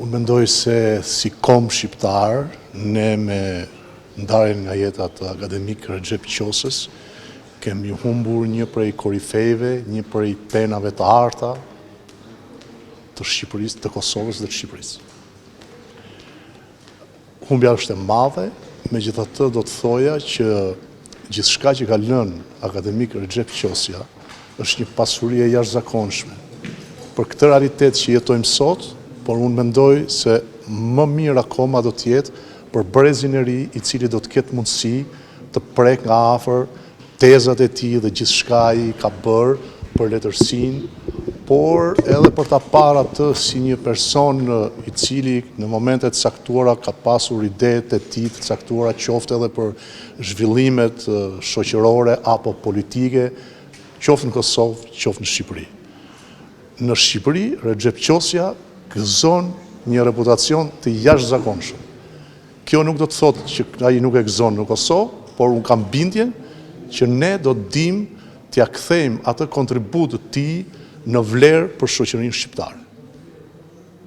Unë mendoj se si kom shqiptar, ne me ndarjen nga jeta të akademik Recep Qosës, kemi humbur një prej korifejve, një prej penave të arta të Shqipërisë, të Kosovës dhe të Shqipërisë. Humbja është e madhe, megjithatë do të thoja që gjithçka që ka lënë akademik Recep Qosja është një pasuri e jashtëzakonshme. Për këtë realitet që jetojmë sot, por unë mendoj se më mirë akoma do të jetë për brezin e ri i cili do të ketë mundësi të prek nga afër tezat e tij dhe gjithçka ai ka bërë për letërsinë, por edhe për ta parë atë si një person i cili në momentet caktuara ka pasur idetë e tij të caktuara, qoftë edhe për zhvillimet shoqërore apo politike, qoftë në Kosovë, qoftë në Shqipëri. Në Shqipëri, Recep Qosja gëzon një reputacion të jashtëzakonshëm. Kjo nuk do të thotë që ai nuk e gëzon në Kosovë, por unë kam bindjen që ne do të dimë t'ia kthejmë atë kontribut të tij në vlerë për shoqërinë shqiptare.